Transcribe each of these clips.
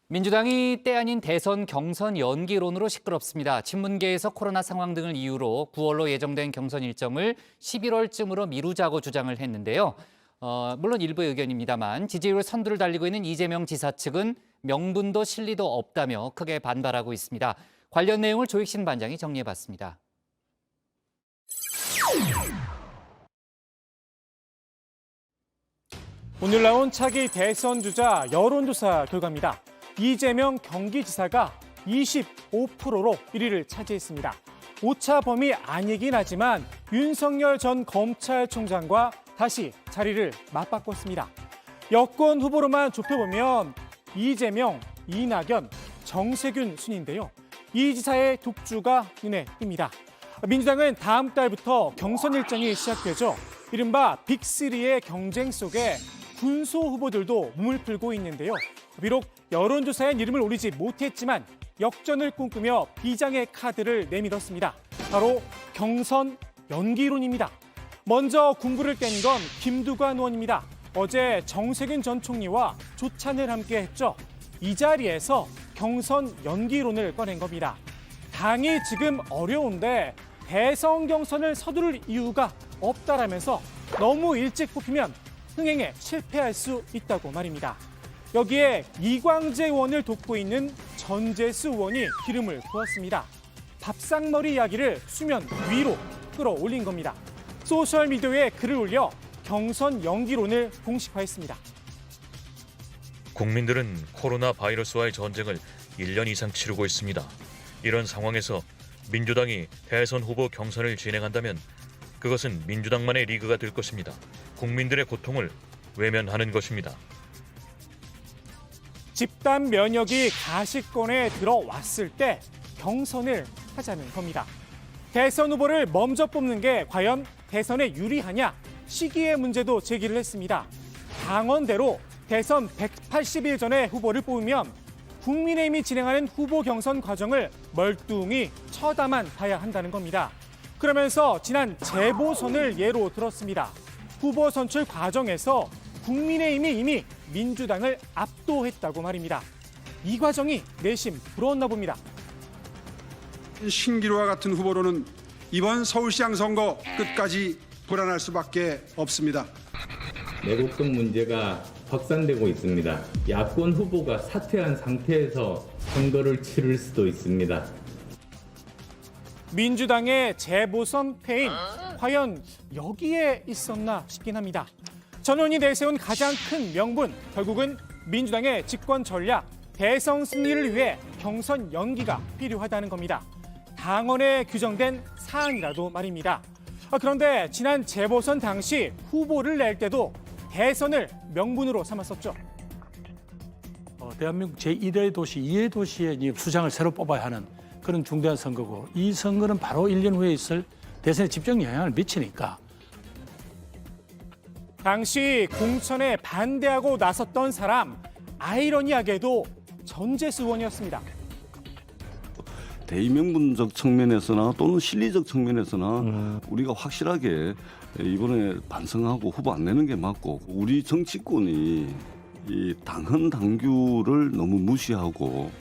민주당이 때 아닌 대선 경선 연기론으로 시끄럽습니다. 친문계에서 코로나 상황 등을 이유로 9월로 예정된 경선 일정을 11월쯤으로 미루자고 주장을 했는데요. 물론 일부의 의견입니다만 지지율 선두를 달리고 있는 이재명 지사 측은 명분도 실리도 없다며 크게 반발하고 있습니다. 관련 내용을 조익신 반장이 정리해봤습니다. 오늘 나온 차기 대선 주자 여론조사 결과입니다. 이재명 경기지사가 25%로 1위를 차지했습니다. 오차 범위 아니긴 하지만 윤석열 전 검찰총장과 다시 자리를 맞바꿨습니다. 여권 후보로만 좁혀보면 이재명, 이낙연, 정세균 순인데요. 이 지사의 독주가 눈에 띕니다. 민주당은 다음 달부터 경선 일정이 시작되죠. 이른바 빅3의 경쟁 속에 군소 후보들도 몸을 풀고 있는데요. 비록 여론조사엔 이름을 올리지 못했지만 역전을 꿈꾸며 비장의 카드를 내밀었습니다. 바로 경선 연기론입니다. 먼저 군부를 깬 건 김두관 의원입니다. 어제 정세균 전 총리와 조찬을 함께 했죠. 이 자리에서 경선 연기론을 꺼낸 겁니다. 당이 지금 어려운데 대선 경선을 서두를 이유가 없다라면서 너무 일찍 뽑히면 흥행에 실패할 수 있다고 말입니다. 여기에 이광재 의원을 돕고 있는 전재수 의원이 기름을 부었습니다. 밥상머리 이야기를 수면 위로 끌어올린 겁니다. 소셜미디어에 글을 올려 경선 연기론을 공식화했습니다. 국민들은 코로나 바이러스와의 전쟁을 1년 이상 치르고 있습니다. 이런 상황에서 민주당이 대선 후보 경선을 진행한다면 그것은 민주당만의 리그가 될 것입니다. 국민들의 고통을 외면하는 것입니다. 집단 면역이 가시권에 들어왔을 때 경선을 하자는 겁니다. 대선 후보를 먼저 뽑는 게 과연 대선에 유리하냐? 시기의 문제도 제기를 했습니다. 당원대로 대선 180일 전에 후보를 뽑으면 국민의힘이 진행하는 후보 경선 과정을 멀뚱히 쳐다만 봐야 한다는 겁니다. 그러면서 지난 재보선을 예로 들었습니다. 후보 선출 과정에서 국민의힘이 이미 민주당을 압도했다고 말입니다. 이 과정이 내심 부러웠나 봅니다. 신기루와 같은 후보로는 이번 서울시장 선거 끝까지 불안할 수밖에 없습니다. 내곡동 문제가 확산되고 있습니다. 야권 후보가 사퇴한 상태에서 선거를 치를 수도 있습니다. 민주당의 재보선 패인, 과연 여기에 있었나 싶긴 합니다. 전 의원이 내세운 가장 큰 명분, 결국은 민주당의 집권 전략, 대선 승리를 위해 경선 연기가 필요하다는 겁니다. 당원에 규정된 사안이라도 말입니다. 그런데 지난 재보선 당시 후보를 낼 때도 대선을 명분으로 삼았었죠. 대한민국 제1회 도시, 2회 도시의 수장을 새로 뽑아야 하는 그런 중대한 선거고, 이 선거는 바로 1년 후에 있을 대선에 직접 영향을 미치니까. 당시 공천에 반대하고 나섰던 사람, 아이러니하게도 전재수 의원이었습니다. 대의명분적 측면에서나 또는 실리적 측면에서나 우리가 확실하게 이번에 반성하고 후보 안 내는 게 맞고, 우리 정치권이 이 당헌 당규를 너무 무시하고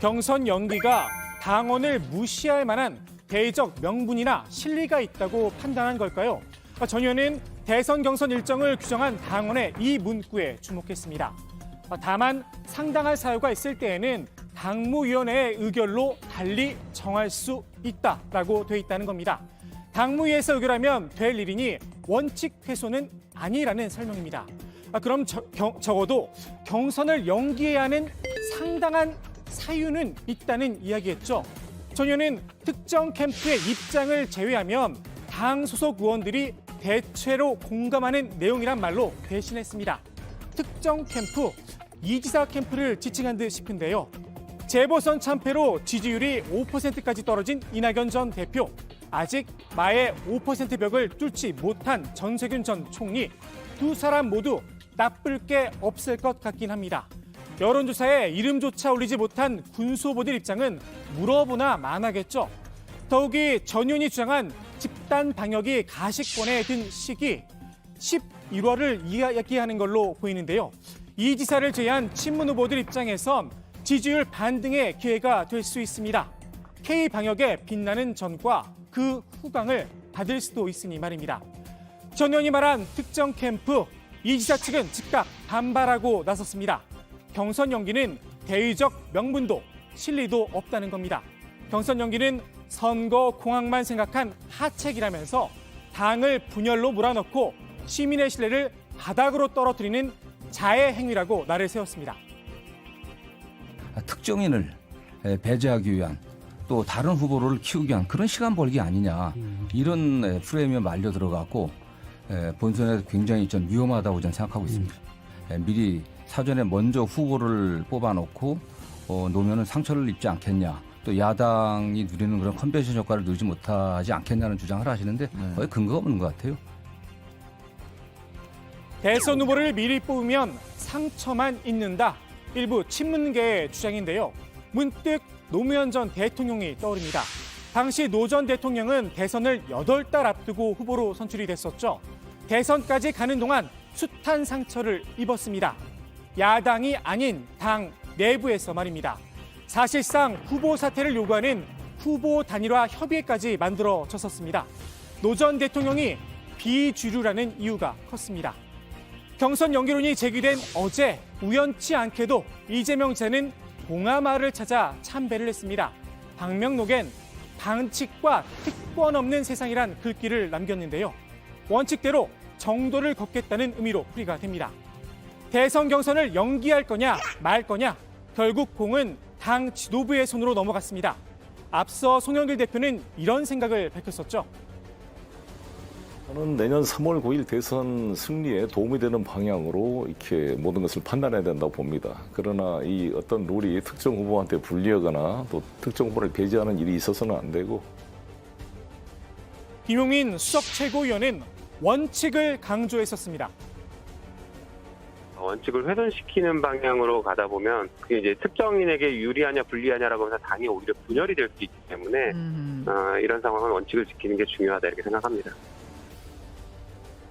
경선 연기가 당원을 무시할 만한 대의적 명분이나 실리가 있다고 판단한 걸까요? 전 의원은 대선 경선 일정을 규정한 당원의 이 문구에 주목했습니다. 다만 상당한 사유가 있을 때에는 당무위원회의 의결로 달리 정할 수 있다라고 돼 있다는 겁니다. 당무위에서 의결하면 될 일이니 원칙 훼손은 아니라는 설명입니다. 그럼 적어도 경선을 연기해야 하는 상당한 사유는 있다는 이야기였죠. 전 의원은 특정 캠프의 입장을 제외하면 당 소속 의원들이 대체로 공감하는 내용이란 말로 대신했습니다. 특정 캠프, 이 지사 캠프를 지칭한 듯 싶은데요. 재보선 참패로 지지율이 5%까지 떨어진 이낙연 전 대표, 아직 마의 5% 벽을 뚫지 못한 정세균 전 총리, 두 사람 모두 나쁠 게 없을 것 같긴 합니다. 여론조사에 이름조차 올리지 못한 군수 후보들 입장은 물어보나 마나겠죠. 더욱이 전 의원이 주장한 집단 방역이 가시권에 든 시기 11월을 이야기하는 걸로 보이는데요. 이 지사를 제외한 친문 후보들 입장에선 지지율 반등의 기회가 될 수 있습니다. K방역의 빛나는 전과 그 후광을 받을 수도 있으니 말입니다. 전 의원이 말한 특정 캠프, 이 지사 측은 즉각 반발하고 나섰습니다. 경선 연기는 대의적 명분도 실리도 없다는 겁니다. 경선 연기는 선거 공학만 생각한 하책이라면서 당을 분열로 몰아넣고 시민의 신뢰를 바닥으로 떨어뜨리는 자해 행위라고 날을 세웠습니다. 특정인을 배제하기 위한 또 다른 후보를 키우기 위한 그런 시간 벌기 아니냐 이런 프레임에 말려 들어갔고 본선에서 굉장히 좀 위험하다고 저는 생각하고 있습니다. 미리 사전에 먼저 후보를 뽑아놓고 놓으면 상처를 입지 않겠냐 또 야당이 누리는 그런 컨벤션 효과를 누리지 못하지 않겠냐는 주장을 하시는데 거의 근거가 없는 것 같아요. 대선 후보를 미리 뽑으면 상처만 있는다. 일부 친문계의 주장인데요. 문득 노무현 전 대통령이 떠오릅니다. 당시 노 전 대통령은 대선을 8달 앞두고 후보로 선출이 됐었죠. 대선까지 가는 동안 숱한 상처를 입었습니다. 야당이 아닌 당 내부에서 말입니다. 사실상 후보 사퇴를 요구하는 후보 단일화 협의회까지 만들어졌었습니다. 노 전 대통령이 비주류라는 이유가 컸습니다. 경선 연기론이 제기된 어제 우연치 않게도 이재명 지사는 동아마을을 찾아 참배를 했습니다. 방명록엔 방칙과 특권 없는 세상이란 글귀를 남겼는데요. 원칙대로 정도를 걷겠다는 의미로 풀이가 됩니다. 대선 경선을 연기할 거냐 말 거냐 결국 공은 당 지도부의 손으로 넘어갔습니다. 앞서 송영길 대표는 이런 생각을 밝혔었죠. 저는 내년 3월 9일 대선 승리에 도움이 되는 방향으로 이렇게 모든 것을 판단해야 된다고 봅니다. 그러나 이 어떤 룰이 특정 후보한테 불리하거나 또 특정 후보를 배제하는 일이 있어서는 안 되고. 김용민 수석 최고위원은 원칙을 강조했었습니다. 원칙을 훼손시키는 방향으로 가다 보면 그게 이제 특정인에게 유리하냐 불리하냐라고 해서 당이 오히려 분열이 될 수 있기 때문에 이런 상황은 원칙을 지키는 게 중요하다 이렇게 생각합니다.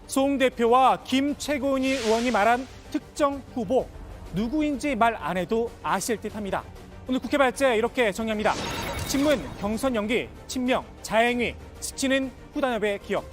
송 대표와 김 최고위 의원이 말한 특정 후보 누구인지 말 안 해도 아실 듯합니다. 오늘 국회 발제 이렇게 정리합니다. 친문, 경선 연기, 친명, 자행위, 스치는 후단협의 기억.